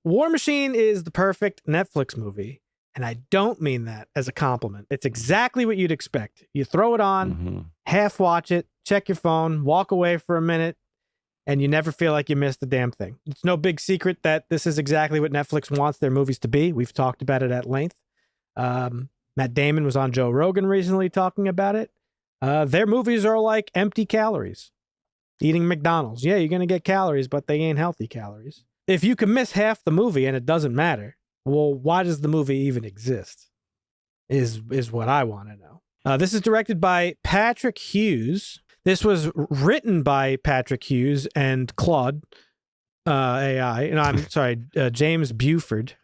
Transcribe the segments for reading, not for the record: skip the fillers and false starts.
War Machine is the perfect Netflix movie. And I don't mean that as a compliment. It's exactly what you'd expect. You throw it on, half watch it, check your phone, walk away for a minute, and you never feel like you missed a damn thing. It's no big secret that this is exactly what Netflix wants their movies to be. We've talked about it at length. Matt Damon was on Joe Rogan recently talking about it. Their movies are like empty calories. Eating McDonald's. Yeah, you're going to get calories, but they ain't healthy calories. If you can miss half the movie and it doesn't matter, well, why does the movie even exist? Is what I want to know. This is directed by Patrick Hughes. This was written by Patrick Hughes and Claude AI. And I'm sorry, James Buford.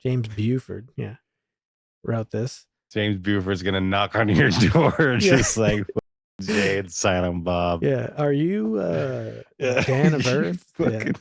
James Buford, yeah, wrote this. James Buford's gonna knock on your door, just like Jade, Silent Bob. Yeah, are you Dan of Earth? Dan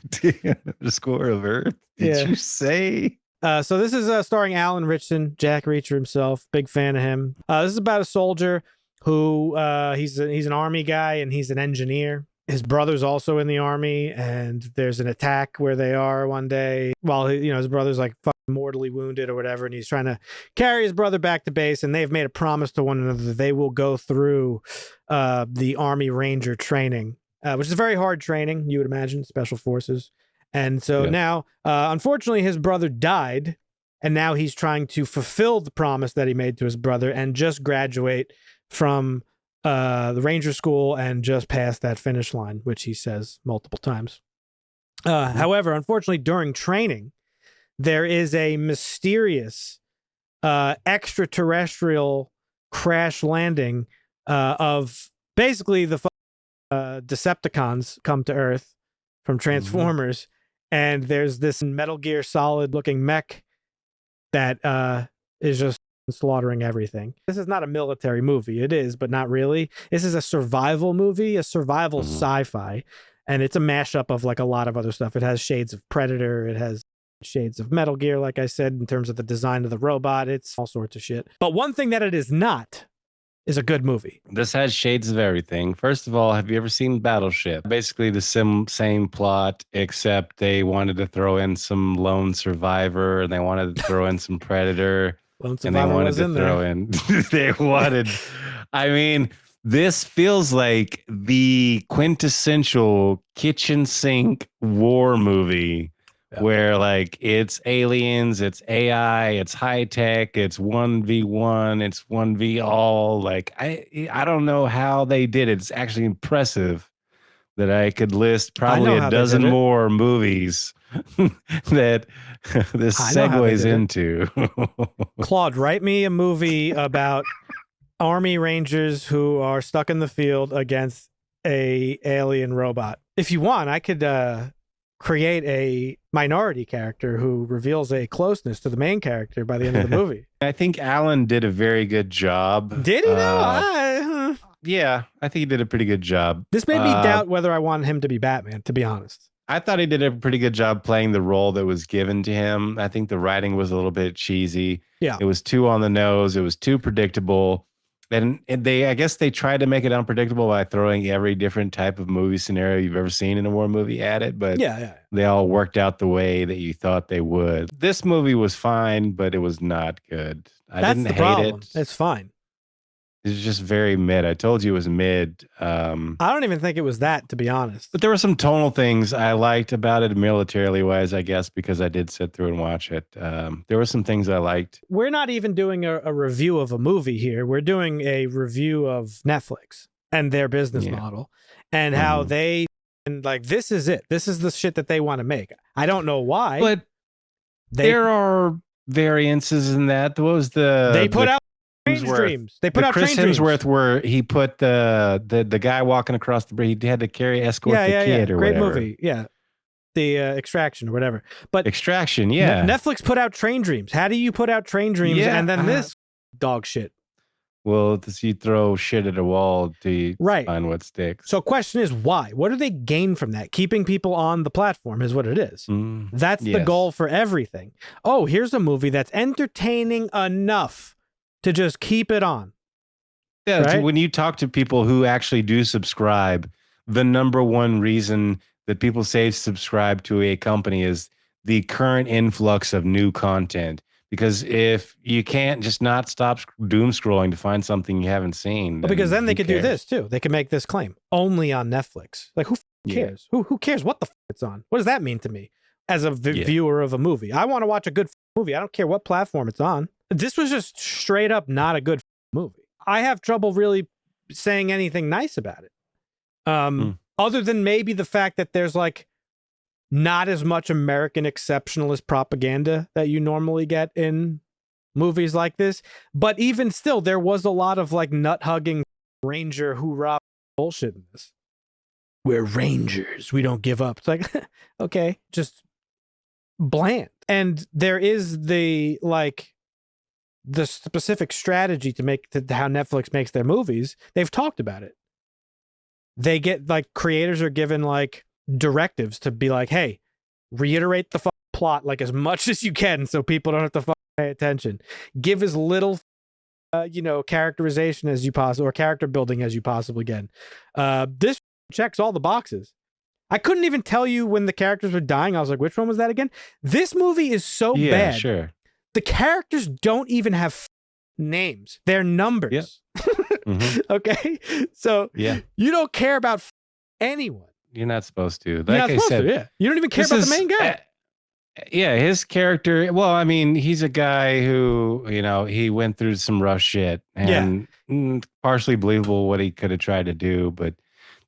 _ of Earth. Did you say? So this is starring Alan Ritchson, Jack Reacher himself. Big fan of him. This is about a soldier who he's an army guy and he's an engineer. His brother's also in the army, and there's an attack where they are one day while his brother's like fucking mortally wounded or whatever, and he's trying to carry his brother back to base. And they've made a promise to one another that they will go through the Army Ranger training, which is very hard training, you would imagine, special forces. And so now, unfortunately, his brother died, and now he's trying to fulfill the promise that he made to his brother and just graduate from the Ranger School and just pass that finish line, which he says multiple times. However, unfortunately, during training, there is a mysterious extraterrestrial crash landing of basically the Decepticons come to Earth from Transformers, and there's this Metal Gear Solid looking mech that is just slaughtering everything. This is not a military movie. It is, but not really. This is a survival movie, a survival sci-fi, and it's a mashup of like a lot of other stuff. It has shades of Predator. It has shades of Metal Gear, like I said, in terms of the design of the robot. It's all sorts of shit. But one thing that it is not is a good movie. This has shades of everything. First of all, have you ever seen Battleship? Basically the same plot, except they wanted to throw in some lone survivor, and they wanted to throw in some Predator. And they wanted to throw in, I mean, this feels like the quintessential kitchen sink war movie where like it's aliens, it's AI, it's high tech, it's 1v1, it's 1v all. Like, I don't know how they did it. It's actually impressive that I could list probably a dozen more movies that this segues into. Claude, write me a movie about Army Rangers who are stuck in the field against a alien robot. If you want, I could create a minority character who reveals a closeness to the main character by the end of the movie. I think Alan did a very good job. Did he know? Yeah, I think he did a pretty good job. This made me doubt whether I want him to be Batman, to be honest. I thought he did a pretty good job playing the role that was given to him. I think the writing was a little bit cheesy. Yeah. It was too on the nose. It was too predictable. And I guess they tried to make it unpredictable by throwing every different type of movie scenario you've ever seen in a war movie at it. But they all worked out the way that you thought they would. This movie was fine, but it was not good. I didn't hate it. It's fine. It's just very mid. I told you it was mid. I don't even think it was that, to be honest. But there were some tonal things I liked about it, militarily wise, I guess, because I did sit through and watch it. There were some things I liked. We're not even doing a review of a movie here. We're doing a review of Netflix and their business model and how they, and like, this is it. This is the shit that they want to make. I don't know why. But there are variances in that. What was they put out Dreams. They put out Chris Hemsworth, where he put the guy walking across the bridge. He had to escort the kid or Great whatever. movie. Yeah. The Extraction or whatever. But Extraction, yeah. Netflix put out Train Dreams. How do you put out Train Dreams and then this dog shit? Well, you throw shit at a wall to find what sticks. So question is, why? What do they gain from that? Keeping people on the platform is what it is. That's the goal for everything. Oh, here's a movie that's entertaining enough to just keep it on. Yeah, right? When you talk to people who actually do subscribe, the number one reason that people say subscribe to a company is the current influx of new content. Because if you can't just not stop doom scrolling to find something you haven't seen, well, because then they could cares? do this too. They could make this claim only on Netflix. Like, who cares? Who cares what the it's on? What does that mean to me as a viewer of a movie? I want to watch a good movie. I don't care what platform it's on. This was just straight up not a good movie. I have trouble really saying anything nice about it. Other than maybe the fact that there's like not as much American exceptionalist propaganda that you normally get in movies like this. But even still, there was a lot of like nut hugging Ranger hoorah bullshit in this. We're Rangers. We don't give up. It's like, okay, just bland. And there is the specific strategy to how Netflix makes their movies. They've talked about it. They get like creators are given like directives to be like, hey, reiterate the plot like as much as you can so people don't have to pay attention. Give as little characterization as you possibly, or character building as you possibly can. This checks all the boxes. I couldn't even tell you when the characters were dying. I was like, which one was that again? This movie is so bad. Sure. The characters don't even have names. They're numbers. Yep. Okay? So you don't care about anyone. You're not supposed to. Like I said, you don't even care about the main guy. His character. Well, I mean, he's a guy who, he went through some rough shit and partially believable what he could have tried to do. But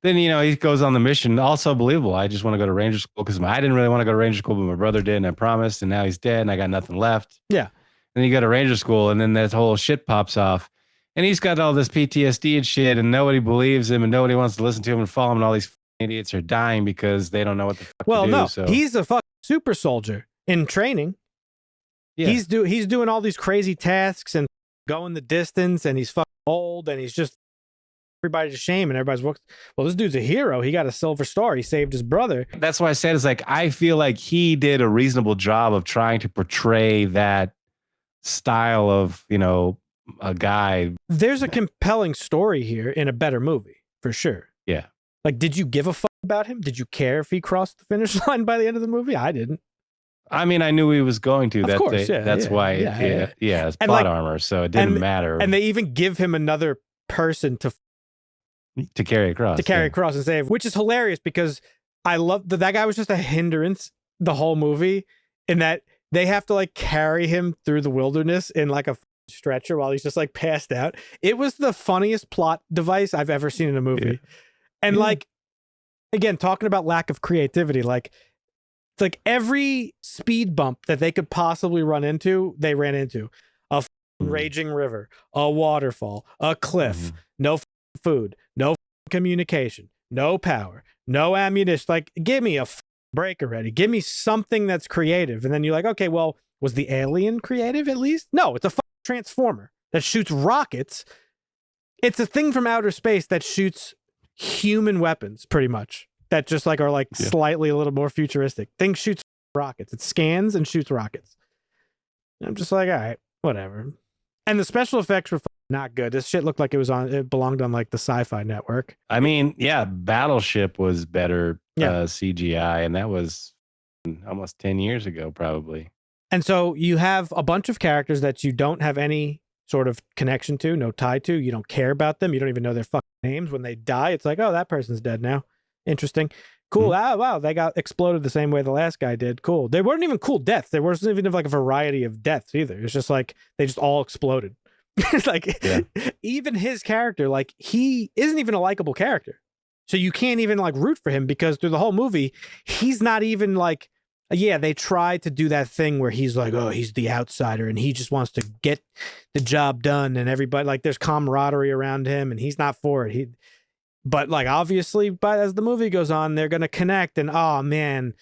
then, he goes on the mission. Also believable. I just want to go to Ranger School because I didn't really want to go to Ranger School, but my brother did, and I promised, and now he's dead, and I got nothing left. Yeah. Then you go to Ranger School, and then that whole shit pops off. And he's got all this PTSD and shit, and nobody believes him, and nobody wants to listen to him and follow him, and all these idiots are dying because they don't know what the fuck to do. No, so. He's a fucking super soldier in training. Yeah. He's doing all these crazy tasks and going the distance, and he's fucking old, and he's just everybody to shame, and everybody's well, this dude's a hero. He got a silver star. He saved his brother. That's why I said, it's like, I feel like he did a reasonable job of trying to portray that style of, a guy. There's a compelling story here in a better movie, for sure. Yeah. Like, did you give a fuck about him? Did you care if he crossed the finish line by the end of the movie? I didn't. I mean, I knew he was going to. Of course, that's why. It's plot armor, so it didn't matter. And they even give him another person to carry across. And save, which is hilarious because I love that guy was just a hindrance the whole movie, in that they have to like carry him through the wilderness in like a stretcher while he's just like passed out. It was the funniest plot device I've ever seen in a movie. Yeah. And like, again, talking about lack of creativity, like it's like every speed bump that they could possibly run into, they ran into. A raging river, a waterfall, a cliff, no food, no communication, no power, no ammunition. Like, give me a break already. Give me something that's creative. And then you're like, okay, well, was the alien creative at least? No, it's a transformer that shoots rockets. It's a thing from outer space that shoots human weapons, pretty much, that just like are like slightly a little more futuristic. Thing shoots rockets. It scans and shoots rockets. And I'm just like, all right, whatever. And the special effects were not good. This shit looked like it belonged on like the Sci-Fi Network. I mean, Battleship was better CGI, and that was almost 10 years ago, probably. And so you have a bunch of characters that you don't have any sort of connection to, no tie to. You don't care about them. You don't even know their fucking names. When they die, it's like, oh, that person's dead now. Interesting. Cool. Ah, wow, they got exploded the same way the last guy did. Cool. They weren't even cool deaths. There wasn't even like a variety of deaths either. It's just like they just all exploded. It's like even his character, like he isn't even a likable character. So you can't even like root for him because through the whole movie, he's not even like, they try to do that thing where he's like, oh, he's the outsider and he just wants to get the job done, and everybody like there's camaraderie around him and he's not for it. But like obviously, as the movie goes on, they're gonna connect, and oh man,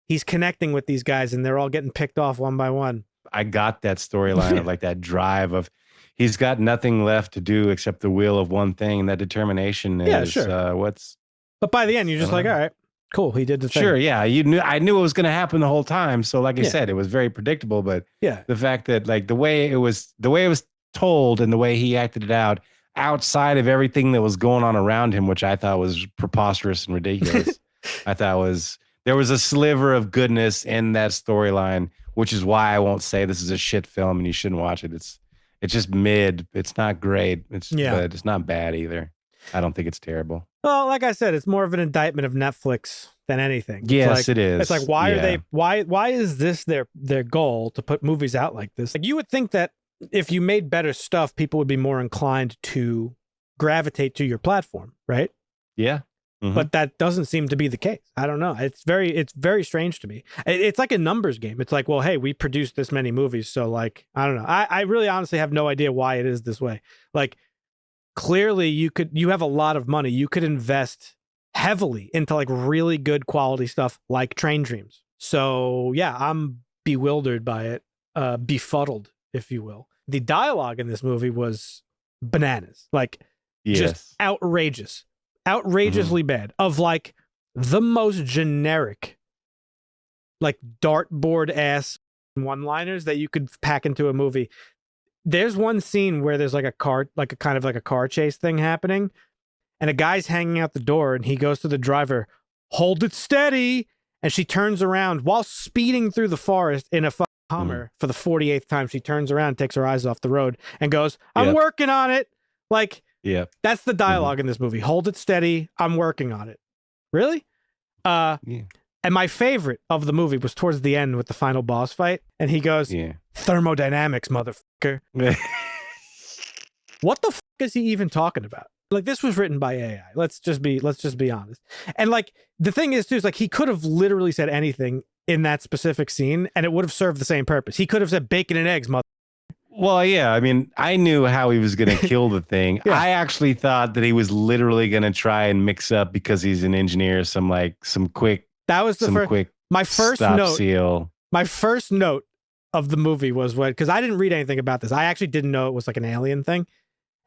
he's connecting with these guys, and they're all getting picked off one by one. I got that storyline of like that drive of he's got nothing left to do except the will of one thing, and that determination is what's. But by the end, you're just like, all right, cool, he did the thing. Sure, yeah, I knew it was going to happen the whole time. So, like I said, it was very predictable. But the fact that like the way it was told and the way he acted it out, outside of everything that was going on around him, which I thought was preposterous and ridiculous. I thought There was a sliver of goodness in that storyline, which is why I won't say this is a shit film and you shouldn't watch it. It's just mid. It's not great. But it's not bad either. I don't think it's terrible. Well, like I said, it's more of an indictment of Netflix than anything. Yes, it is. It's like, why are they? Why is this their goal to put movies out like this? Like, you would think that if you made better stuff, people would be more inclined to gravitate to your platform, right? Yeah. Mm-hmm. But that doesn't seem to be the case. I don't know. It's very strange to me. It's like a numbers game. It's like, well, hey, we produced this many movies, so like, I don't know. I really honestly have no idea why it is this way. Like, clearly you have a lot of money. You could invest heavily into like really good quality stuff like Train Dreams. So yeah, I'm bewildered by it, befuddled, if you will. The dialogue in this movie was bananas, like just outrageously bad, of like the most generic, like dartboard ass one-liners that you could pack into a movie. There's one scene where there's like a car, like a kind of like a car chase thing happening, and a guy's hanging out the door, and he goes to the driver, "Hold it steady," and she turns around while speeding through the forest in a fucking Hummer for the 48th time. She turns around, takes her eyes off the road, and goes, "I'm working on it." Like, that's the dialogue in this movie. Hold it steady. I'm working on it. Really? And my favorite of the movie was towards the end with the final boss fight, and he goes, "Thermodynamics, motherfucker." What the fuck is he even talking about? Like, this was written by AI. Let's just be honest. And like, the thing is too, is like, he could have literally said anything in that specific scene and it would have served the same purpose. He could have said bacon and eggs, mother. Well, yeah, I mean, I knew how he was going to kill the thing. I actually thought that he was literally going to try and mix up, because he's an engineer, some quick. That was my first note. Seal. My first note of the movie was because I didn't read anything about this. I actually didn't know it was like an alien thing.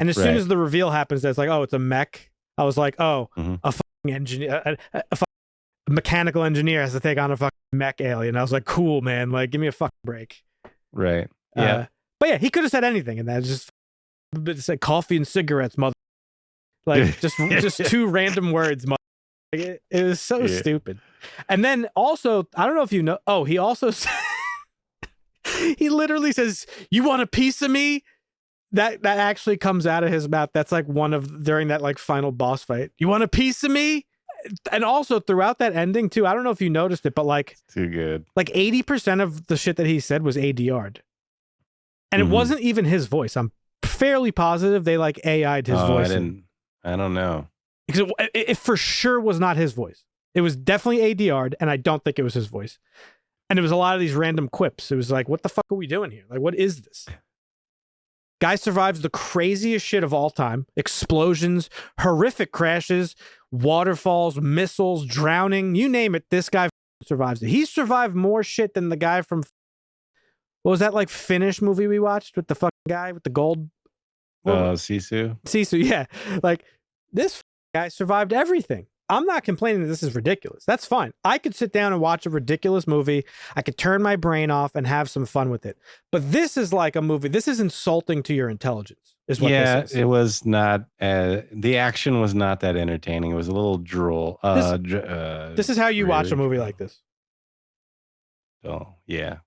And as soon as the reveal happens, that's like, oh, it's a mech. I was like, oh, a fucking engineer, a mechanical engineer has to take on a fucking mech alien. I was like, cool, man. Like, give me a fucking break. Right. Yeah. But yeah, he could have said anything, and that just said coffee and cigarettes, mother. Like, just two random words, mother. Like, it was so stupid. And then also, I don't know if you know. Oh, he also he literally says, "You want a piece of me?" That actually comes out of his mouth. That's like during that like final boss fight. "You want a piece of me?" And also throughout that ending too, I don't know if you noticed it, but like, too good. Like 80% of the shit that he said was ADR'd. And it wasn't even his voice. I'm fairly positive they like AI'd his voice. I don't know. Because it for sure was not his voice. It was definitely ADR'd, and I don't think it was his voice. And it was a lot of these random quips. It was like, what the fuck are we doing here? Like, what is this? Guy survives the craziest shit of all time. Explosions, horrific crashes, waterfalls, missiles, drowning, you name it, this guy survives it. He survived more shit than the guy from, what was that like Finnish movie we watched with the fucking guy with the gold? Sisu. Sisu, yeah. Like, this guy survived everything. I'm not complaining that this is ridiculous. That's fine. I could sit down and watch a ridiculous movie. I could turn my brain off and have some fun with it. But this is like a movie. This is insulting to your intelligence, is what this is. It was not. The action was not that entertaining. It was a little droll. This is how you watch a movie like this. Oh, yeah.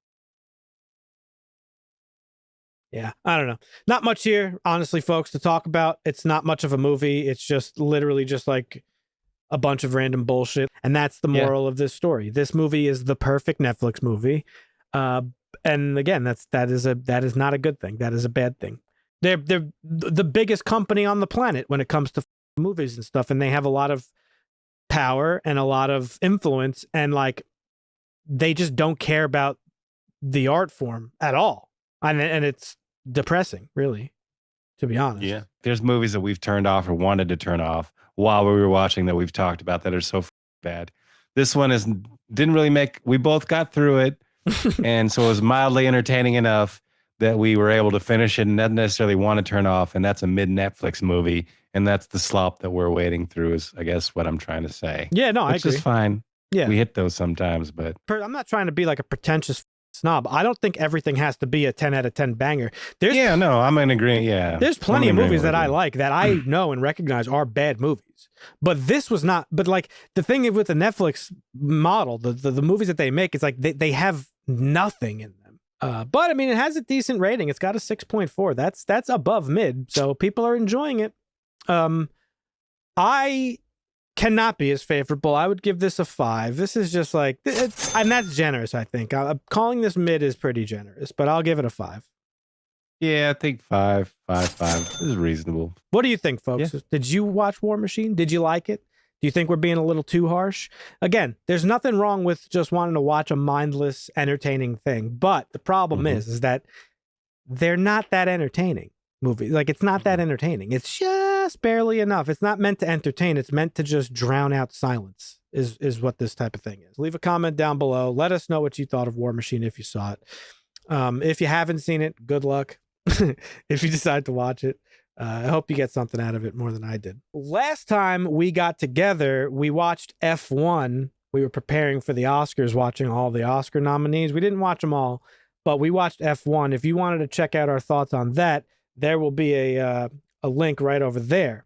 Yeah, I don't know. Not much here, honestly, folks, to talk about. It's not much of a movie. It's just literally just like a bunch of random bullshit. And that's the moral of this story. This movie is the perfect Netflix movie. And again, that is not a good thing. That is a bad thing. They're the biggest company on the planet when it comes to movies and stuff. And they have a lot of power and a lot of influence. And like, they just don't care about the art form at all. And it's depressing, really, to be honest. Yeah. There's movies that we've turned off or wanted to turn off while we were watching that we've talked about that are so bad. This one didn't really we both got through it. And so it was mildly entertaining enough that we were able to finish it and not necessarily want to turn off. And that's a mid Netflix movie. And that's the slop that we're wading through is, I guess, what I'm trying to say. Yeah, no, I agree. Which is fine. Yeah. We hit those sometimes, but I'm not trying to be like a pretentious snob. I don't think everything has to be a 10 out of 10 banger. Yeah, no, I'm in agreement. Yeah. There's plenty of movies that I you. like that I know and recognize are bad movies. But this was not. But like the thing with the Netflix model, the movies that they make, it's like they have nothing in them. But I mean, it has a decent rating. It's got a 6.4. That's above mid. So people are enjoying it. I cannot be as favorable. I would give this a 5. This is just like, and that's generous, I think. Calling this mid is pretty generous, but I'll give it a 5. Yeah, I think 5. This is reasonable. What do you think, folks? Yeah. Did you watch War Machine? Did you like it? Do you think we're being a little too harsh? Again, there's nothing wrong with just wanting to watch a mindless, entertaining thing. But the problem is that they're not that entertaining movies. Like, it's not that entertaining. It's just barely enough. It's not meant to entertain. It's meant to just drown out silence is what this type of thing is. Leave a comment down below. Let us know what you thought of War Machine if you saw it. If you haven't seen it, good luck. If you decide to watch it, I hope you get something out of it more than I did. Last time we got together, we watched F1. We were preparing for the Oscars, watching all the Oscar nominees. We didn't watch them all, but we watched F1. If you wanted to check out our thoughts on that, there will be a link right over there.